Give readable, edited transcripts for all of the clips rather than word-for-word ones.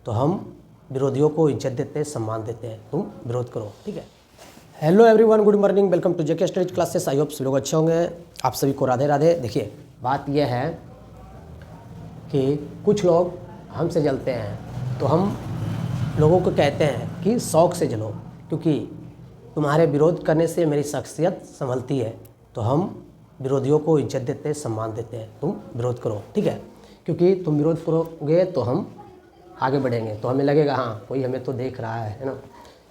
तो हम विरोधियों को इज्जत देते हैं, सम्मान देते हैं। तुम विरोध करो, ठीक है। Hello everyone, good morning, welcome to JK studies classes. I hope सभी लोग अच्छे होंगे। आप सभी को राधे राधे। देखिए, बात यह है कि कुछ लोग हमसे जलते हैं तो हम लोगों को कहते हैं कि शौक़ से जलो, क्योंकि तुम्हारे विरोध करने से मेरी शख्सियत संभलती है। तो हम विरोधियों को इज्जत देते हैं, सम्मान देते हैं। तुम विरोध करो, ठीक है। क्योंकि तुम विरोध करोगे तो हम आगे बढ़ेंगे, तो हमें लगेगा हाँ कोई हमें तो देख रहा है ना।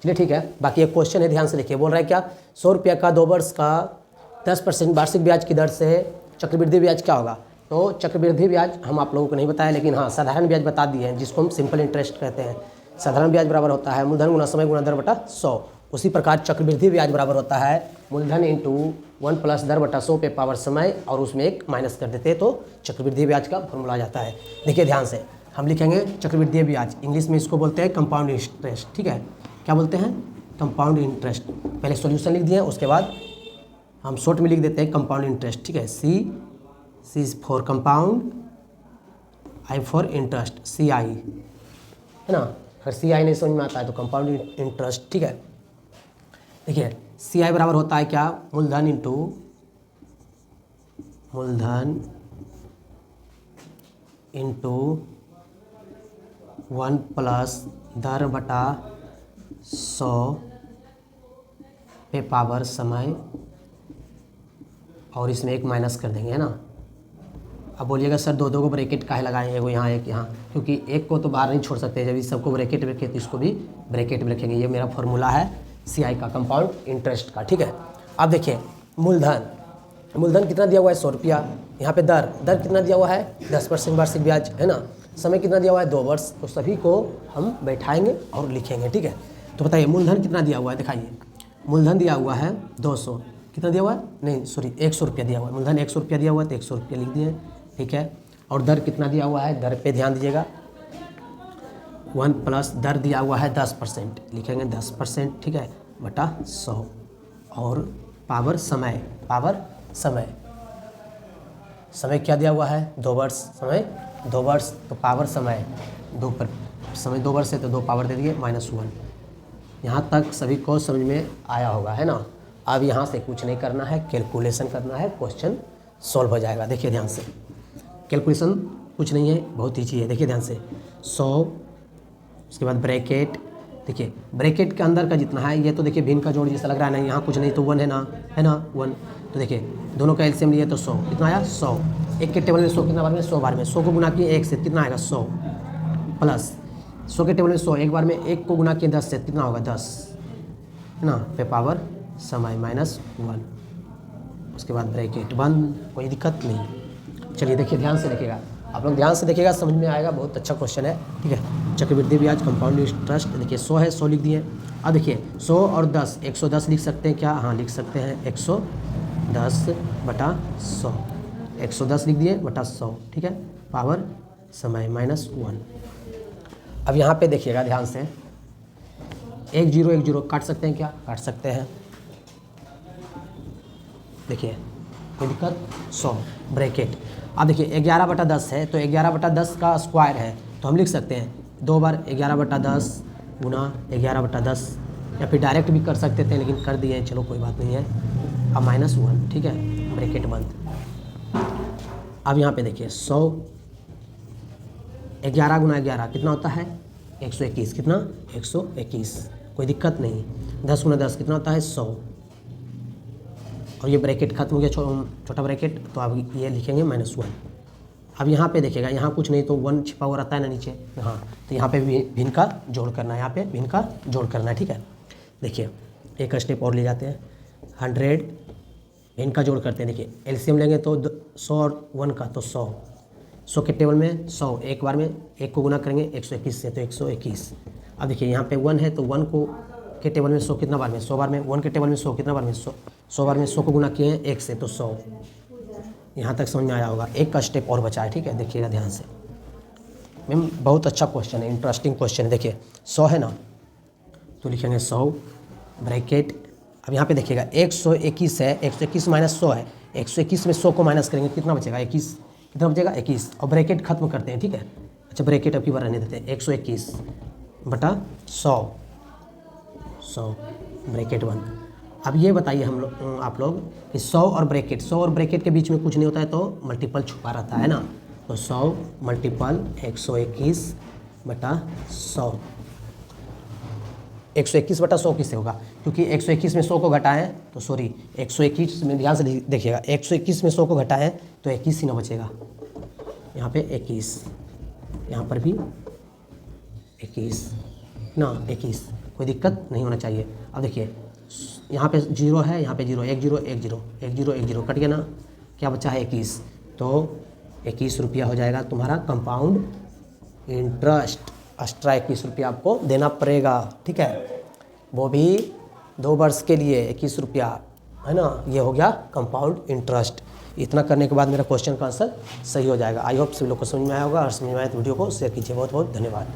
चलिए ठीक है। बाकी एक क्वेश्चन है, ध्यान से देखिए। बोल रहा है क्या, 100 रुपये का 2 वर्ष का 10% वार्षिक ब्याज की दर से चक्रवृद्धि ब्याज क्या होगा। तो चक्रवृद्धि ब्याज हम आप लोगों को नहीं बताया, लेकिन हाँ साधारण ब्याज बता दिए हैं, जिसको हम सिंपल इंटरेस्ट कहते हैं। साधारण ब्याज बराबर होता है मूलधन गुना समय गुना दर बटा 100। उसी प्रकार चक्रवृद्धि ब्याज बराबर होता है मूलधन इंटू 1 प्लस दर बटा 100 पे पावर समय, और उसमें एक माइनस कर देते हैं तो चक्रवृद्धि ब्याज का फॉर्मूला आ जाता है। देखिए ध्यान से, हम लिखेंगे चक्रवृद्धि ब्याज, इंग्लिश में इसको बोलते हैं कंपाउंड इंटरेस्ट, ठीक है। क्या बोलते हैं, कंपाउंड इंटरेस्ट। पहले सॉल्यूशन लिख दिए, उसके बाद हम शॉर्ट में लिख देते हैं कंपाउंड इंटरेस्ट, ठीक है। C is for compound, I for interest, CI है ना। अगर CI नहीं समझ में आता है तो कंपाउंड इंटरेस्ट, ठीक है। देखिए CI बराबर होता है क्या, मूलधन इंटू मूलधन इंटू 1 प्लस दर बटा 100 पे पावर समय, और इसमें एक माइनस कर देंगे, है ना। अब बोलिएगा सर दो को ब्रैकेट काहे लगाएं, एगो यहाँ एक यहाँ, क्योंकि एक को तो बाहर नहीं छोड़ सकते। जब इस सबको ब्रैकेट में रखें तो इसको भी ब्रैकेट में रखेंगे। ये मेरा फॉर्मूला है CI का, कंपाउंड इंटरेस्ट का, ठीक है। अब देखिए मूलधन कितना दिया हुआ है, 100 रुपया। यहाँ पे दर कितना दिया हुआ है, 10% वार्षिक ब्याज, है ना। समय कितना दिया हुआ है, 2 वर्ष। तो सभी को हम बैठाएंगे और लिखेंगे, ठीक है। तो बताइए मूलधन कितना दिया हुआ है, दिखाइए। मूलधन दिया हुआ है 200, कितना दिया हुआ है, नहीं सॉरी 100 रुपया दिया हुआ है। मूलधन 100 रुपया दिया हुआ है तो 100 रुपया लिख दिए, ठीक है। और दर कितना दिया हुआ है, दर पे ध्यान दीजिएगा, 1 प्लस दर दिया हुआ है 10%, लिखेंगे 10%, ठीक है, बटा 100। और पावर समय समय क्या दिया हुआ है, 2 वर्ष। समय 2 वर्ष तो पावर समय 2 पर, समय 2 वर्ष है तो 2 पावर दे दिए -1। यहाँ तक सभी को समझ में आया होगा, है ना। अब यहाँ से कुछ नहीं करना है, कैलकुलेशन करना है, क्वेश्चन सॉल्व हो जाएगा। देखिए ध्यान से, कैलकुलेशन कुछ नहीं है, बहुत ईजी है। देखिए ध्यान से, 100, उसके बाद ब्रैकेट। देखिए ब्रैकेट के अंदर का जितना है, ये तो देखिए भिन्न का जोड़ जैसा लग रहा है ना, यहाँ कुछ नहीं तो 1 है ना, 1। तो देखिए दोनों का एलसीएम लिए तो 100, कितना आया 100। एक के टेबल में 100 कितना बार में, 100 बार में। 100 को गुना किए 1 से, कितना आएगा 100, प्लस 100 के टेबल में 100 एक बार में, 1 को गुना किए 10 से, कितना होगा 10, है ना, पे पावर समय -1। उसके बाद ब्रैकेट बंद, कोई दिक्कत नहीं। चलिए देखिए ध्यान से देखिएगा, आप लोग ध्यान से देखिएगा, समझ में आएगा। बहुत अच्छा क्वेश्चन है, ठीक है। चक्रवृद्धि ब्याज कंपाउंड इंटरेस्ट, देखिए 100 है, 100 लिख दिए। अब देखिए 100 और 10, 110 लिख सकते हैं क्या, हाँ लिख सकते हैं, 110 बटा 100, 110 लिख दिए बटा 100, ठीक है। पावर समय -1। अब यहाँ पे देखिएगा ध्यान से, 1 0 1 0 काट सकते हैं क्या, काट सकते हैं। देखिए कोई दिक्कत, 100 ब्रैकेट। अब देखिए 11 बटा 10 है, तो 11 बटा 10 का स्क्वायर है, तो हम लिख सकते हैं 2 बार 11 बटा 10 गुना 11 बटा 10, या फिर डायरेक्ट भी कर सकते थे, लेकिन कर दिए, चलो कोई बात नहीं है। अब -1, ठीक है, ब्रैकेट बंद। अब यहाँ पे देखिए 100, 11 गुना 11 कितना होता है, 121, कितना 121, कोई दिक्कत नहीं। 10 गुना 10 कितना होता है 100, और ये ब्रैकेट खत्म हो गया, छोटा ब्रैकेट, तो अब ये लिखेंगे -1। अब यहाँ पे देखिएगा, यहाँ कुछ नहीं तो 1 छिपा हुआ रहता है ना नीचे, हाँ, तो यहाँ पे भी भिन्न का जोड़ करना है, यहाँ पे भिन्न का जोड़ करना है, ठीक है। देखिए एक स्टेप और ले जाते हैं, 100 भिन्न का जोड़ करते हैं। देखिए एलसीएम लेंगे तो 100 और 1 का, तो 100 के टेबल में 100, एक बार में 1 को गुना करेंगे 121 से, तो 121। अब देखिए यहाँ पे 1 है तो 1 को के टेबल में 100 कितना बार में, 100 बार में। 1 के टेबल में 100 कितना बार में, 100 बार में। 100 को गुना किए हैं 1 से, तो 100। यहाँ तक समझ में आया होगा। एक का स्टेप और बचा है, ठीक है, देखिएगा ध्यान से। मैम बहुत अच्छा क्वेश्चन है, इंटरेस्टिंग क्वेश्चन है। देखिए 100 है ना, तो लिखेंगे 100 ब्रैकेट। अब यहाँ पे देखिएगा 121 है, 121 माइनस 100 है। 121 में 100 को माइनस करेंगे कितना बचेगा, 21, कितना बचेगा 21, और ब्रैकेट खत्म करते हैं, ठीक है। अच्छा ब्रैकेट अब की बार रहने देते हैं, 121 बटा 100 ब्रैकेट बंद। अब ये बताइए हम लोग आप लोग कि 100 और ब्रैकेट के बीच में कुछ नहीं होता है तो मल्टीपल छुपा रहता है ना, तो 100 मल्टीपल 121 बटा 100। 121 बटा 100 किससे होगा, क्योंकि 121 में 100 को घटाएं तो सॉरी 121 में ध्यान से देखिएगा, 121 में 100 को घटाएं तो 21 ही ना बचेगा, यहाँ पे 21, यहाँ पर भी 21 ना, 21, कोई दिक्कत नहीं होना चाहिए। अब देखिए यहाँ पे 0 है, यहाँ पे 0, 1 0 1 0 1 0 1 0 कट गया ना, क्या बचा है 21, तो 21 रुपया हो जाएगा तुम्हारा कंपाउंड इंटरेस्ट। एक्स्ट्रा 21 रुपया आपको देना पड़ेगा, ठीक है, वो भी 2 वर्ष के लिए 21 रुपया, है ना, ये हो गया कंपाउंड इंटरेस्ट। इतना करने के बाद मेरा क्वेश्चन का आंसर सही हो जाएगा। आई होप सभी लोग को समझ में आया होगा, और समझ में आया तो वीडियो को शेयर कीजिए। बहुत बहुत धन्यवाद।